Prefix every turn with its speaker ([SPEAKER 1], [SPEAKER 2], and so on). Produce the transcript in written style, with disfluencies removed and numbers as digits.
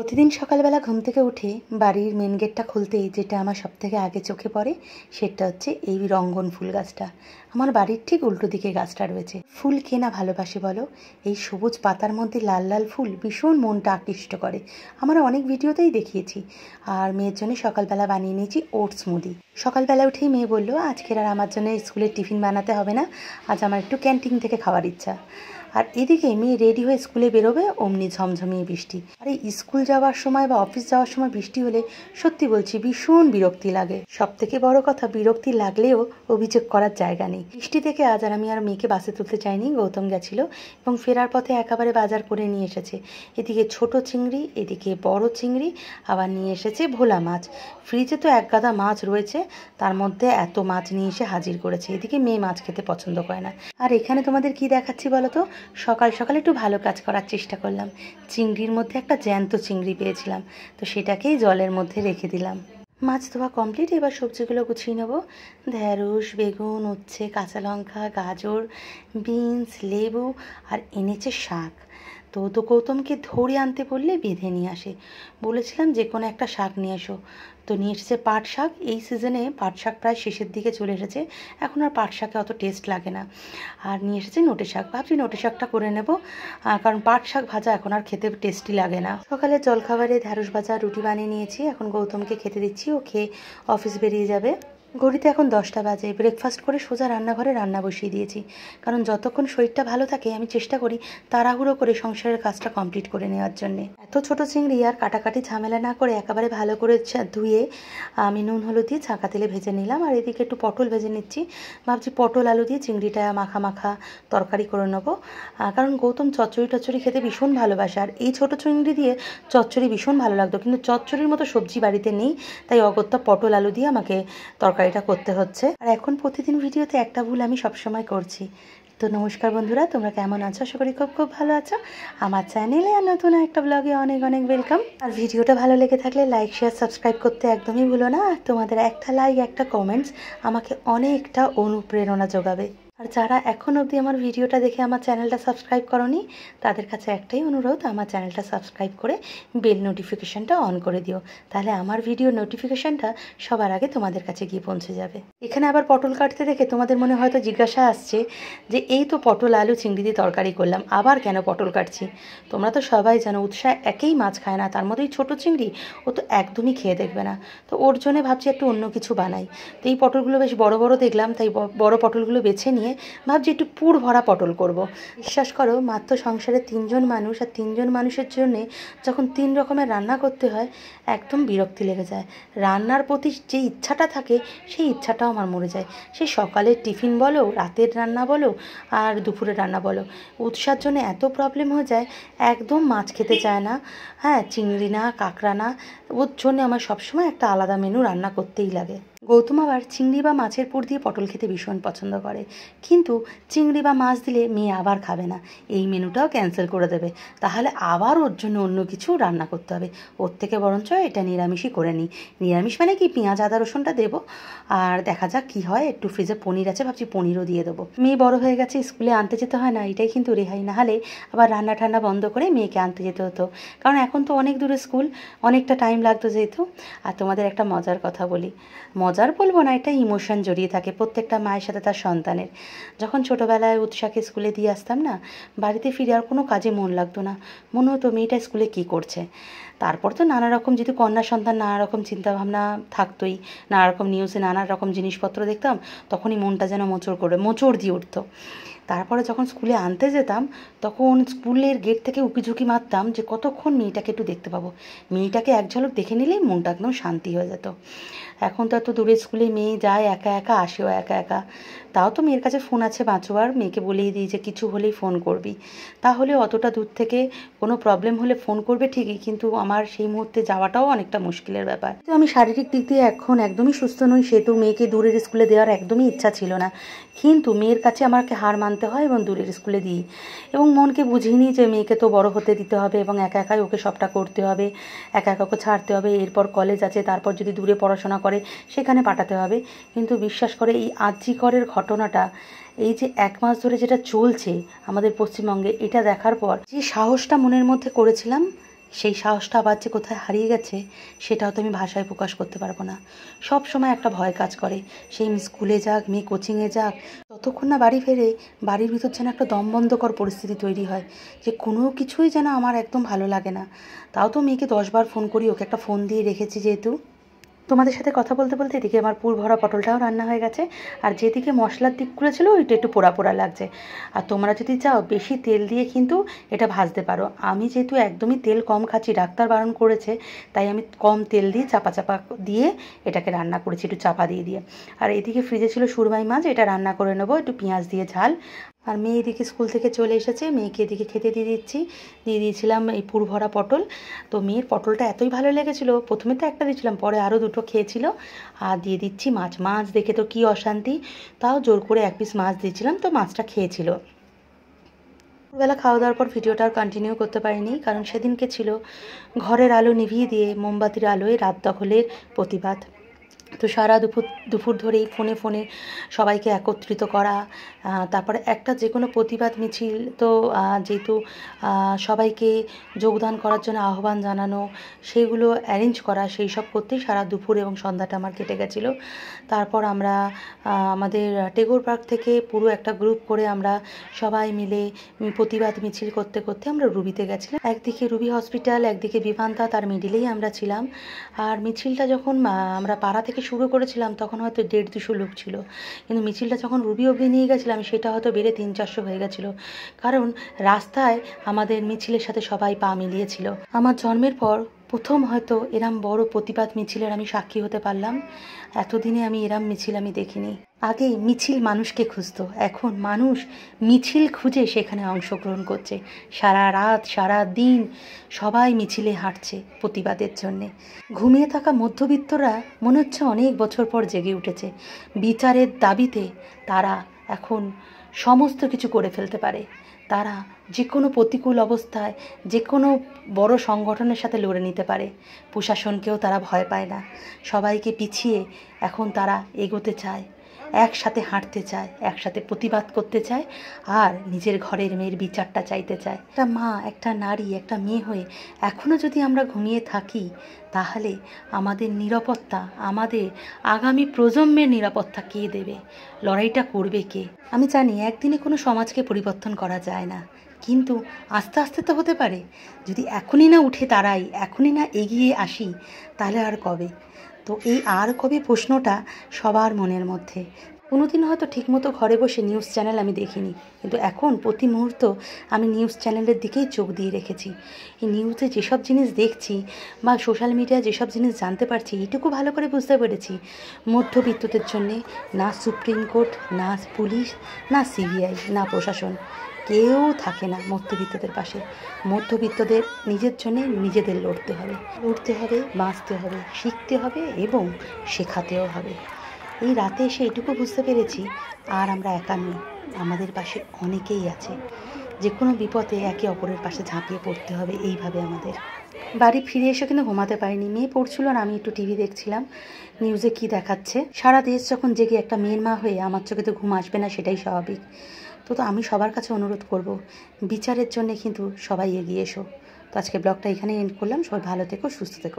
[SPEAKER 1] প্রতিদিন সকালবেলা ঘুম থেকে উঠে বাড়ির মেন গেটটা খুলতেই যেটা আমার সবথেকে আগে চোখে পড়ে সেটা হচ্ছে এই রঙ্গন ফুল গাছটা। আমার বাড়ির ঠিক উল্টো দিকে গাছটা রয়েছে। ফুল কে না ভালোবাসে বলো? এই সবুজ পাতার মধ্যে লাল লাল ফুল ভীষণ মনটা আকৃষ্ট করে। আমরা অনেক ভিডিওতেই দেখিয়েছি। আর মেয়ের জন্য সকালবেলা বানিয়ে নিয়েছি ওটস মুদি। সকালবেলা উঠেই মেয়ে বললো আজকের আর আমার জন্য স্কুলের টিফিন বানাতে হবে না, আজ আমার একটু ক্যান্টিন থেকে খাওয়ার ইচ্ছা। আর এদিকে মেয়ে রেডি হয়ে স্কুলে বেরোবে, অমনি ঝমঝমিয়ে বৃষ্টি। আর এই স্কুল যাওয়ার সময় বা অফিস যাওয়ার সময় বৃষ্টি হলে সত্যি বলছি ভীষণ বিরক্তি লাগে। সব থেকে বড় কথা, বিরক্তি লাগলেও অভিযোগ করার জায়গা নেই। বৃষ্টি থেকে আজ আর আমি আর মেয়েকে বাসে তুলতে চাইনি। গৌতম গেছিল এবং ফেরার পথে একেবারে বাজার করে নিয়ে এসেছে। এদিকে ছোট চিংড়ি, এদিকে বড় চিংড়ি, আবার নিয়ে এসেছে ভোলা মাছ। ফ্রিজে তো এক গাদা মাছ রয়েছে, তার মধ্যে এত মাছ নিয়ে এসে হাজির করেছে। এদিকে মেয়ে মাছ খেতে পছন্দ করে না। আর এখানে তোমাদের কি দেখাচ্ছি বলো তো? সকাল সকাল একটু ভালো কাজ করার চেষ্টা করলাম। চিংড়ির মধ্যে একটা জ্যান্ত চিংড়ি পেয়েছিলাম, তো সেটাকেই জলের মধ্যে রেখে দিলাম। মাছ ধোয়া কমপ্লিট, এবার সবজিগুলো গুছিয়ে নেবো। ঢ্যাঁড়স, বেগুন, উচ্ছে, কাঁচা লঙ্কা, গাজর, বিনস, লেবু আর এনেছে শাক। তো গৌতমকে ধরে আনতে বললে বেঁধে নিয়ে আসে। বলেছিলাম যে কোনো একটা শাক নিয়ে এসো, তো নিয়ে এসেছে পাট শাক। এই সিজনে পাট শাক প্রায় শেষের দিকে চলে এসেছে, এখন আর পাট শাকে অত টেস্ট লাগে না। আর নিয়ে এসেছে নোটে শাক। ভাবছি নোটে শাকটা করে নেব, কারণ পাট শাক ভাজা এখন আর খেতে টেস্টি লাগে না। সকালে জলখাবারে ঢ্যাঁড়স ভাজা রুটি বানিয়ে নিয়েছি, এখন গৌতমকে খেতে দিচ্ছি। ও খেয়ে অফিস বেরিয়ে যাবে। ঘড়িতে এখন 10টা বাজে। ব্রেকফাস্ট করে সোজা রান্নাঘরে রান্না বসিয়ে দিয়েছি, কারণ যতক্ষণ শরীরটা ভালো থাকে আমি চেষ্টা করি তাড়াহুড়ো করে সংসারের কাজটা কমপ্লিট করে নেওয়ার জন্যে। এত ছোট চিংড়ি আর কাটাকাটি ঝামেলা না করে একেবারে ভালো করে ধুয়ে আমি নুন হলুদ দিয়ে ছাঁকা তেলে ভেজে নিলাম। আর এদিকে একটু পটল ভেজে নিচ্ছি। ভাবছি পটল আলু দিয়ে চিংড়িটা মাখা মাখা তরকারি করে নেবো, কারণ গৌতম চচ্চড়ি টচ্চড়ি খেতে ভীষণ ভালোবাসে। আর এই ছোটো চিংড়ি দিয়ে চচ্চড়ি ভীষণ ভালো লাগতো, কিন্তু চচ্চড়ির মতো সবজি বাড়িতে নেই, তাই অগত্যা পটল আলু দিয়ে আমাকে তরকারিটা করতে হচ্ছে। আর এখন প্রতিদিন ভিডিওতে একটা ভুল আমি সবসময় করছি। তো নমস্কার বন্ধুরা, তোমরা কেমন আছো? আশা করি খুব খুব ভালো আছো। আমার চ্যানেলে আর নতুন একটা ব্লগে অনেক অনেক ওয়েলকাম। আর ভিডিওটা ভালো লেগে থাকলে লাইক শেয়ার সাবস্ক্রাইব করতে একদমই ভুলো না। আর তোমাদের একটা লাইক একটা কমেন্টস আমাকে অনেকটা অনুপ্রেরণা যোগাবে। আর যারা এখন অবধি আমার ভিডিওটা দেখে আমার চ্যানেলটা সাবস্ক্রাইব করোনি, তাদের কাছে একটাই অনুরোধ, আমার চ্যানেলটা সাবস্ক্রাইব করে বেল নোটিফিকেশানটা অন করে দিও, তাহলে আমার ভিডিও নোটিফিকেশানটা সবার আগে তোমাদের কাছে গিয়ে পৌঁছে যাবে। এখানে আবার পটল কাটতে দেখে তোমাদের মনে হয়তো জিজ্ঞাসা আসছে যে এই তো পটল আলু চিংড়ি দিয়ে তরকারি করলাম, আবার কেন পটল কাটছি? তোমরা তো সবাই জানো উৎসাহ একেই মাছ খায় না, তার মধ্যেই ছোটো চিংড়ি ও তো একদমই খেয়ে দেখবে না। তো ওর জন্যে ভাবছি একটু অন্য কিছু বানাই। তো এই পটলগুলো বেশ বড় বড় দেখলাম, তাই বড় পটলগুলো বেছে নিয়ে ভাবছি একটু পুর ভরা পটল করব। বিশ্বাস করো, মাত্র সংসারে 3জন মানুষ, আর 3জন মানুষের জন্যে যখন 3 রকমের রান্না করতে হয় একদম বিরক্তি লেগে যায়। রান্নার প্রতি যে ইচ্ছাটা থাকে সেই ইচ্ছাটাও আমার মরে যায়। সে সকালের টিফিন বলো, রাতের রান্না বলো, আর দুপুরের রান্না বলো, উৎসার জন্য এত প্রবলেম হয়ে যায়, একদম মাছ খেতে চায় না। হ্যাঁ, চিংড়ি না, কাঁকড়া না, ওর জন্য আমার সবসময় একটা আলাদা মেনু রান্না করতেই লাগে। গৌতম আবার চিংড়ি বা মাছের পুর দিয়ে পটল খেতে ভীষণ পছন্দ করে, কিন্তু চিংড়ি বা মাছ দিলে মেয়ে আবার খাবে না, এই মেনুটাও ক্যান্সেল করে দেবে। তাহলে আবার ওর জন্য অন্য কিছু রান্না করতে হবে। ওর থেকে বরঞ্চ এটা নিরামিষই করে নিই। নিরামিষ মানে কি, পেঁয়াজ আদা রসুনটা দেবো, আর দেখা যাক কি হয়। একটু ফ্রিজে পনির আছে, ভাবছি পনিরও দিয়ে দেবো। মেয়ে বড় হয়ে গেছে, স্কুলে আনতে যেতে হয় না, এটাই কিন্তু রেহাই। না হলে আবার রান্না ঠান্না বন্ধ করে মেয়েকে আনতে যেতে হতো, কারণ এখন তো অনেক দূরে স্কুল, অনেকটা টাইম লাগতো যেহেতু। আর তোমাদের একটা মজার কথা বলি, মজার বলবো না, এটা ইমোশন জড়িয়ে থাকে প্রত্যেকটা মায়ের সাথে তার সন্তানের। যখন ছোটোবেলায় উৎসাহকে স্কুলে দিয়ে আসতাম না, বাড়িতে ফিরে আর কোনো কাজে মন লাগতো না, মনে হতো মেয়েটা স্কুলে কী করছে। তারপর তো নানা রকম, যেহেতু কন্যা সন্তান, নানা রকম চিন্তাভাবনা থাকতোই, নানা রকম নিউজে নানা রকম জিনিসপত্র দেখতাম, তখনই মনটা যেন মোচড় দিয়ে উঠতো। তারপরে যখন স্কুলে আনতে যেতাম, তখন স্কুলের গেট থেকে উকিঝুঁকি মারতাম যে কতক্ষণ মেয়েটাকে একটু দেখতে পাবো। মেয়েটাকে এক ঝলক দেখে নিলেই মনটা একদম শান্তি হয়ে যেত। এখন তো এত দূরের স্কুলে মেয়ে যায় একা একা, আসেও একা একা। তাও তো মেয়ের কাছে ফোন আছে বাঁচোয়ার, মেয়েকে বলেই দিই যে কিছু হলেই ফোন করবি। তাহলে অতটা দূর থেকে কোনো প্রবলেম হলে ফোন করবে ঠিকই, কিন্তু আমার সেই মুহূর্তে যাওয়াটাও অনেকটা মুশকিলের ব্যাপার। তো আমি শারীরিক দিক দিয়ে এখন একদমই সুস্থ নই, সেহেতু মেয়েকে দূরের স্কুলে দেওয়ার একদমই ইচ্ছা ছিল না, কিন্তু মেয়ের কাছে আমাকে হার মানতে হয় এবং দূরের স্কুলে দিই। এবং মনকে বুঝিয়ে নিই যে মেয়েকে তো বড় হতে দিতে হবে এবং একা একাই ওকে সবটা করতে হবে, একা একা ওকে ছাড়তে হবে। এরপর কলেজ আছে, তারপর যদি দূরে পড়াশোনা করে সেখানে পাঠাতে হবে। কিন্তু বিশ্বাস করে এই আরজিকরের ঘটনাটা, এই যে 1 মাস ধরে যেটা চলছে আমাদের পশ্চিমবঙ্গে, এটা দেখার পর যে সাহসটা মনের মধ্যে করেছিলাম সেই সাহসটা আবার যে কোথায় হারিয়ে গেছে সেটাও তো আমি ভাষায় প্রকাশ করতে পারবো না। সব সময় একটা ভয় কাজ করে, সেই স্কুলে যাক, মেয়ে কোচিংয়ে যাক, ততক্ষণ না বাড়ি ফেরে বাড়ির ভিতর যেন একটা দমবন্ধকর পরিস্থিতি তৈরি হয়, যে কোনো কিছুই যেন আমার একদম ভালো লাগে না। তাও তো মেয়েকে 10বার ফোন করি, ওকে একটা ফোন দিয়ে রেখেছি যেহেতু। তোমাদের সাথে কথা বলতে বলতে এদিকে আমার পুর ভরা পটলটাও রান্না হয়ে গেছে, আর যেদিকে মশলার দিকগুলো ছিল ওইটা একটু পোড়া পোড়া লাগছে। আর তোমরা যদি চাও বেশি তেল দিয়ে কিন্তু এটা ভাজতে পারো। আমি যেহেতু একদমই তেল কম খাচ্ছি, ডাক্তার বারণ করেছে, তাই আমি কম তেল দিয়ে চাপা চাপা দিয়ে এটাকে রান্না করেছি, একটু চাপা দিয়ে দিয়ে। আর এদিকে ফ্রিজে ছিল সুরমাই মাছ, এটা রান্না করে নেবো একটু পেঁয়াজ দিয়ে ঝাল। আর মেয়ে এদিকে স্কুল থেকে চলে এসেছে, মেয়েকে এদিকে খেতে দিয়ে দিয়েছিলাম এই পুর ভরা পটল। তো মেয়ের পটলটা এতই ভালো লেগেছিলো, প্রথমে তো একটা দিয়েছিলাম, পরে আরও 2টো খেয়েছিল। আর দিয়ে দিচ্ছি মাছ। মাছ দেখে তো কী অশান্তি, তাও জোর করে 1 পিস মাছ দিয়েছিলাম, তো মাছটা খেয়েছিল। দুপুরবেলা খাওয়া দাওয়ার পর ভিডিওটা আর কন্টিনিউ করতে পারিনি, কারণ সেদিনকে ছিল ঘরের আলো নিভিয়ে দিয়ে মোমবাতির আলোয় রাত দখলের প্রতিবাদ। তো সারা দুপুর ধরেই ফোনে ফোনে সবাইকে একত্রিত করা, তারপরে একটা যে কোনো প্রতিবাদ মিছিল তো যেহেতু সবাইকে যোগদান করার জন্য আহ্বান জানানো, সেইগুলো অ্যারেঞ্জ করা, সেই সব করতেই সারা দুপুর এবং সন্ধ্যাটা আমার কেটে গেছিলো। তারপর আমরা আমাদের টেগোর পার্ক থেকে পুরো একটা গ্রুপ করে আমরা সবাই মিলে প্রতিবাদ মিছিল করতে করতে আমরা রুবিতে গেছিলাম। একদিকে রুবি হসপিটাল, একদিকে বিভান্তা, তার মিডিলেই আমরা ছিলাম। আর মিছিলটা যখন আমরা পাড়া থেকে শুরু করেছিলাম তখন হয়তো 150-200 লোক ছিল, কিন্তু মিছিলটা যখন রুবি অবধি নিয়ে গেছিলাম সেটা হয়তো বেড়ে 300-400 হয়ে গেছিলো, কারণ রাস্তায় আমাদের মিছিলের সাথে সবাই পা মিলিয়েছিল। আমার জন্মের পর প্রথম হয়তো এরম বড় প্রতিবাদ মিছিলের আমি সাক্ষী হতে পারলাম। এতদিনে আমি এরম মিছিল আমি দেখিনি। আগে মিছিল মানুষকে খুঁজতো, এখন মানুষ মিছিল খুঁজে সেখানে অংশগ্রহণ করছে। সারা রাত সারা দিন সবাই মিছিলে হাঁটছে প্রতিবাদের জন্যে। ঘুমিয়ে থাকা মধ্যবিত্তরা মনে হচ্ছে অনেক বছর পর জেগে উঠেছে। বিচারের দাবিতে তারা এখন সমস্ত কিছু করে ফেলতে পারে। তারা যে কোনো প্রতিকূল অবস্থায় যে কোনো বড় সংগঠনের সাথে লড়ে নিতে পারে। প্রশাসনকেও তারা ভয় পায় না। সবাইকে পিছিয়ে এখন তারা এগোতে চায়, একসাথে হাঁটতে চায়, একসাথে প্রতিবাদ করতে চায়, আর নিজের ঘরের মেয়ের বিচারটা চাইতে চায়। একটা মা, একটা নারী, একটা মেয়ে হয়ে এখনও যদি আমরা ঘুমিয়ে থাকি, তাহলে আমাদের নিরাপত্তা, আমাদের আগামী প্রজন্মের নিরাপত্তা কে দেবে? লড়াইটা করবে কে? আমি জানি একদিনে কোনো সমাজকে পরিবর্তন করা যায় না, কিন্তু আস্তে আস্তে তো হতে পারে। যদি এখনই না উঠে দাঁড়াই, এখনই না এগিয়ে আসি, তাহলে আর কবে? তো এই আর কবে প্রশ্নটা সবার মনের মধ্যে। কোনোদিন হয়তো ঠিকমতো ঘরে বসে নিউজ চ্যানেল আমি দেখিনি, কিন্তু এখন প্রতি মুহূর্ত আমি নিউজ চ্যানেলের দিকেই চোখ দিয়ে রেখেছি। এই নিউজে যেসব জিনিস দেখছি বা সোশ্যাল মিডিয়ায় যেসব জিনিস জানতে পারছি, এইটুকু ভালো করে বুঝতে পেরেছি, মধ্যবিত্তদের জন্যে না সুপ্রিম কোর্ট, না পুলিশ, না সিবিআই, না প্রশাসন, কেউ থাকে না মধ্যবিত্তদের পাশে। মধ্যবিত্তদের নিজের জন্যে নিজেদের লড়তে হবে, বাঁচতে হবে, শিখতে হবে এবং শেখাতেও হবে। এই রাতে এসে এটুকু বুঝতে পেরেছি, আর আমরা একা নই, আমাদের পাশে অনেকেই আছে। যে কোনো বিপদে একে অপরের পাশে ঝাঁপিয়ে পড়তে হবে। এইভাবে আমাদের বাড়ি ফিরে এসে কিন্তু ঘুমাতে পারিনি। মেয়ে পড়ছিল আর আমি একটু টিভি দেখছিলাম, নিউজে কি দেখাচ্ছে। সারা দেশ যখন জেগে, একটা মেয়ের মা হয়ে আমার চোখে তো ঘুম আসবে না, সেটাই স্বাভাবিক। তো আমি সবার কাছে অনুরোধ করব, বিচারের জন্য কিন্তু সবাই এগিয়ে এসো। তো আজকে ব্লগটা এখানেই এন্ড করলাম। সবাই ভালো থেকো, সুস্থ থেকো।